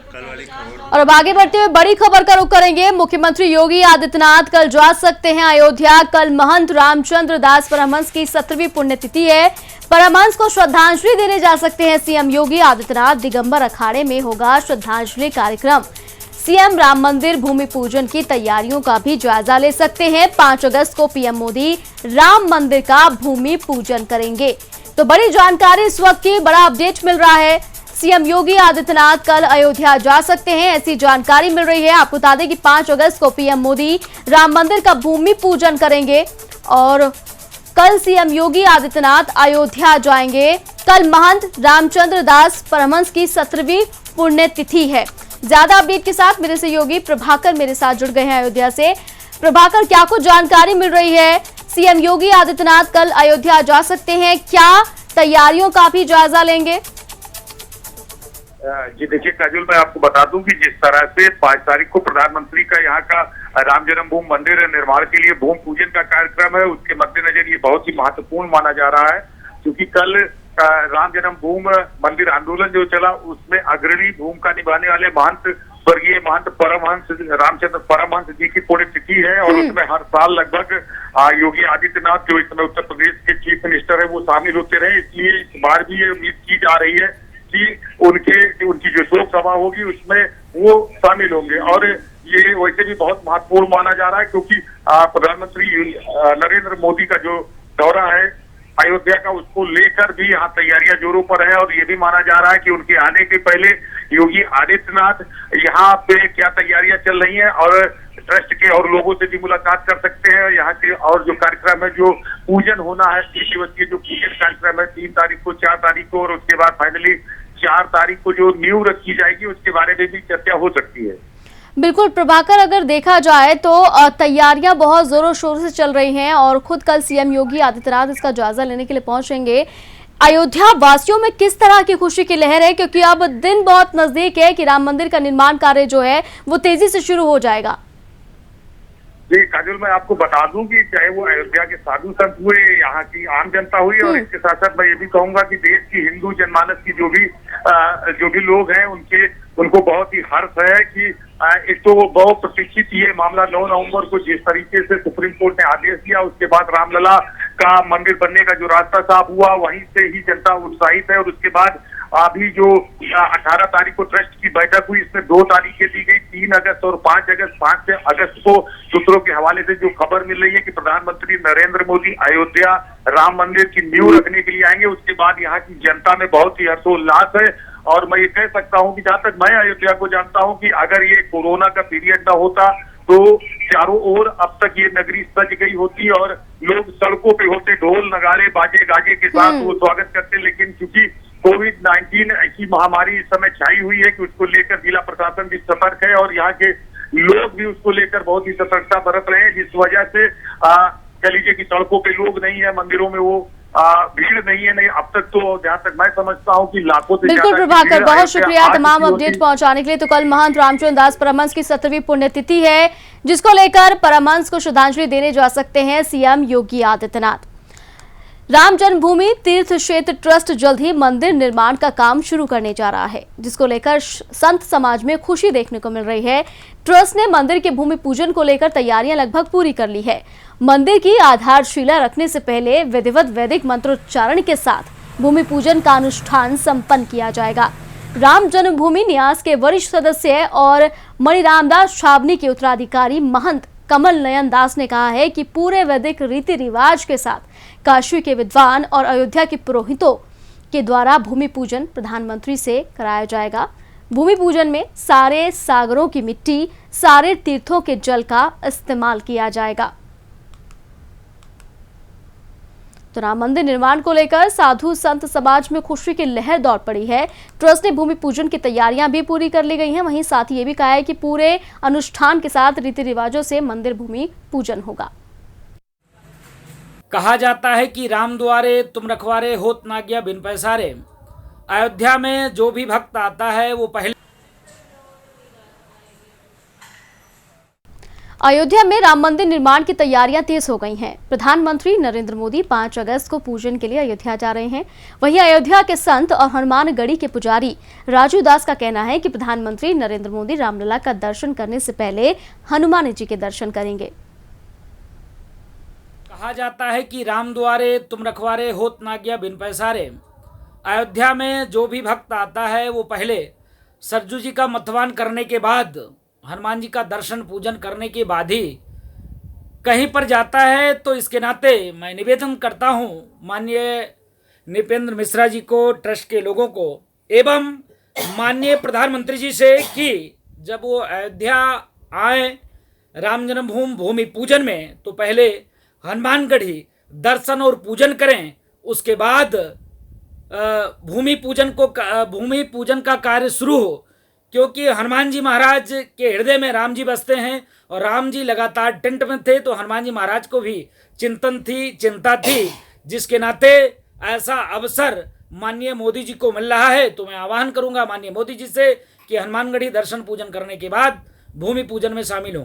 कल वाली खबर। और अब आगे बढ़ते हुए बड़ी खबर का रुख करेंगे। मुख्यमंत्री योगी आदित्यनाथ कल जा सकते हैं अयोध्या। कल महंत रामचंद्र दास परमहंस की 17वीं पुण्यतिथि है। परमहंस को श्रद्धांजलि देने जा सकते हैं सीएम योगी आदित्यनाथ। दिगंबर अखाड़े में होगा श्रद्धांजलि कार्यक्रम। सीएम राम मंदिर भूमि पूजन की तैयारियों का भी जायजा ले सकते हैं। 5 अगस्त को पीएम मोदी राम मंदिर का भूमि पूजन करेंगे। तो बड़ी जानकारी इस वक्त की, बड़ा अपडेट मिल रहा है। सीएम योगी आदित्यनाथ कल अयोध्या जा सकते हैं, ऐसी जानकारी मिल रही है। आपको बता दें कि 5 अगस्त को पीएम मोदी राम मंदिर का भूमि पूजन करेंगे और कल सीएम योगी आदित्यनाथ अयोध्या जाएंगे। कल महंत रामचंद्र दास परमहंस की 17वीं पुण्यतिथि है। ज्यादा अपडेट के साथ मेरे सहयोगी प्रभाकर मेरे साथ जुड़ गए हैं अयोध्या से। प्रभाकर, क्या कुछ जानकारी मिल रही है? सीएम योगी आदित्यनाथ कल अयोध्या जा सकते हैं, क्या तैयारियों का भी जायजा लेंगे? जी देखिए काजल, मैं आपको बता दूं कि जिस तरह से 5 तारीख को प्रधानमंत्री का यहाँ का राम जन्मभूमि मंदिर निर्माण के लिए भूमि पूजन का कार्यक्रम है, उसके मद्देनजर ये बहुत ही महत्वपूर्ण माना जा रहा है। क्योंकि कल राम जन्मभूमि मंदिर आंदोलन जो चला, उसमें अग्रणी भूमिका निभाने वाले महंत स्वर्गीय महंत परमहंस रामचंद्र परमहंस जी की पुण्यतिथि है और उसमें हर साल लगभग योगी आदित्यनाथ जो इस समय उत्तर प्रदेश के चीफ मिनिस्टर है वो शामिल होते रहे। इसलिए इस बार भी ये उम्मीद की जा रही है कि उनकी जो शोक सभा होगी उसमें वो शामिल होंगे। और ये वैसे भी बहुत महत्वपूर्ण माना जा रहा है क्योंकि प्रधानमंत्री नरेंद्र मोदी का जो दौरा है अयोध्या का, उसको लेकर भी यहाँ तैयारियां जोरों पर है। और ये भी माना जा रहा है कि उनके आने के पहले योगी आदित्यनाथ यहाँ पे क्या तैयारियां चल रही हैं और ट्रस्ट के और लोगों से भी मुलाकात कर सकते हैं। यहाँ के और जो कार्यक्रम है, जो पूजन होना है 3 दिवसीय जो पूजन कार्यक्रम है 3 तारीख को, 4 तारीख को और उसके बाद फाइनली 4 तारीख को जो नींव रखी जाएगी, उसके बारे में भी चर्चा हो सकती है। बिल्कुल प्रभाकर, अगर देखा जाए तो तैयारियां बहुत जोरों शोर से चल रही हैं और खुद कल सीएम योगी आदित्यनाथ इसका जायजा लेने के लिए पहुंचेंगे। अयोध्या वासियों में किस तरह की खुशी की लहर है, क्योंकि अब दिन बहुत नजदीक है कि राम मंदिर का निर्माण कार्य जो है वो तेजी से शुरू हो जाएगा। जी काजल, मैं आपको बता दूं कि चाहे वो अयोध्या के साधु संत हुए, यहाँ की आम जनता हुई और इसके साथ साथ मैं ये भी कहूंगा कि देश की हिंदू जनमानस की जो भी लोग हैं उनको बहुत ही हर्ष है कि एक तो बहुत प्रतीक्षित ये मामला 9 नवंबर को जिस तरीके से सुप्रीम कोर्ट ने आदेश दिया, उसके बाद रामलला का मंदिर बनने का जो रास्ता साफ हुआ, वहीं से ही जनता उत्साहित है। और उसके बाद अभी जो 18 तारीख को ट्रस्ट की बैठक हुई, इसमें 2 तारीखें दी गई, 3 अगस्त और 5 अगस्त। 5 अगस्त को सूत्रों के हवाले से जो खबर मिल रही है कि प्रधानमंत्री नरेंद्र मोदी अयोध्या राम मंदिर की नींव रखने के लिए आएंगे। उसके बाद यहाँ की जनता में बहुत ही हर्षोल्लास है। और मैं ये कह सकता हूँ कि जहां तक मैं अयोध्या को जानता हूँ कि अगर ये कोरोना का पीरियड ना होता तो चारों ओर अब तक ये नगरी सज गई होती और लोग सड़कों पे होते, ढोल नगाड़े बाजे गाजे के साथ वो स्वागत करते। लेकिन क्योंकि कोविड-19 ऐसी महामारी इस समय छाई हुई है कि उसको लेकर जिला प्रशासन भी सतर्क है और यहाँ के लोग भी उसको लेकर बहुत ही सतर्कता बरत रहे हैं, जिस वजह से कह लीजिए कि सड़कों पे लोग नहीं है, मंदिरों में वो भीड़ नहीं है। नहीं, अब तक तो जहां तक मैं समझता हूं कि लाखों से बिल्कुल प्रभाकर, बहुत शुक्रिया तमाम अपडेट पहुंचाने के लिए। तो कल महंत रामचंद्र दास परमहंस की 17वीं पुण्यतिथि है, जिसको लेकर परमहंस को श्रद्धांजलि देने जा सकते हैं सीएम योगी आदित्यनाथ। राम जन्मभूमि तीर्थ क्षेत्र ट्रस्ट जल्द ही मंदिर निर्माण का काम शुरू करने जा रहा है, जिसको लेकर संत समाज में खुशी देखने को मिल रही है। ट्रस्ट ने मंदिर के भूमि पूजन को लेकर तैयारियां लगभग पूरी कर ली है। मंदिर की आधारशिला रखने से पहले विधिवत वैदिक मंत्रोच्चारण के साथ भूमि पूजन का अनुष्ठान संपन्न किया जाएगा। राम जन्मभूमि न्यास के वरिष्ठ सदस्य और मणिरामदास छावनी के उत्तराधिकारी महंत कमल नयन दास ने कहा है कि पूरे वैदिक रीति रिवाज के साथ काशी के विद्वान और अयोध्या के पुरोहितों के द्वारा भूमि पूजन प्रधानमंत्री से कराया जाएगा। भूमि पूजन में सारे सागरों की मिट्टी, सारे तीर्थों के जल का इस्तेमाल किया जाएगा। तो राम मंदिर निर्माण को लेकर साधु संत समाज में खुशी की लहर दौड़ पड़ी है। ट्रस्ट ने भूमि पूजन की तैयारियां भी पूरी कर ली गई हैं। वहीं साथ ही ये भी कहा है कि पूरे अनुष्ठान के साथ रीति रिवाजों से मंदिर भूमि पूजन होगा। कहा जाता है कि राम द्वारे तुम रखवारे होत ना गया बिन पैसारे। अयोध्या में जो भी भक्त आता है वो पहले अयोध्या में राम मंदिर निर्माण की तैयारियां तेज हो गई हैं। प्रधानमंत्री नरेंद्र मोदी 5 अगस्त को पूजन के लिए अयोध्या जा रहे हैं। वहीं अयोध्या के संत और हनुमानगढ़ी के पुजारी राजू दास का कहना है कि प्रधानमंत्री नरेंद्र मोदी रामलला का दर्शन करने से पहले हनुमान जी के दर्शन करेंगे। कहा जाता है कि राम द्वारे तुम रखवारे होत ना गया बिन पैसारे। अयोध्या में जो भी भक्त आता है वो पहले सरजू जी का मतवान करने के बाद, हनुमान जी का दर्शन पूजन करने के बाद ही कहीं पर जाता है। तो इसके नाते मैं निवेदन करता हूँ माननीय नृपेंद्र मिश्रा जी को, ट्रस्ट के लोगों को एवं माननीय प्रधानमंत्री जी से कि जब वो अयोध्या आए राम जन्मभूमि भूमि पूजन में तो पहले हनुमानगढ़ी दर्शन और पूजन करें, उसके बाद भूमि पूजन का कार्य शुरू हो। क्योंकि हनुमान जी महाराज के हृदय में राम जी बसते हैं और राम जी लगातार टेंट में थे, तो हनुमान जी महाराज को भी चिंता थी, जिसके नाते ऐसा अवसर माननीय मोदी जी को मिल रहा है। तो मैं आह्वान करूंगा माननीय मोदी जी से कि हनुमानगढ़ी दर्शन पूजन करने के बाद भूमि पूजन में शामिल हों।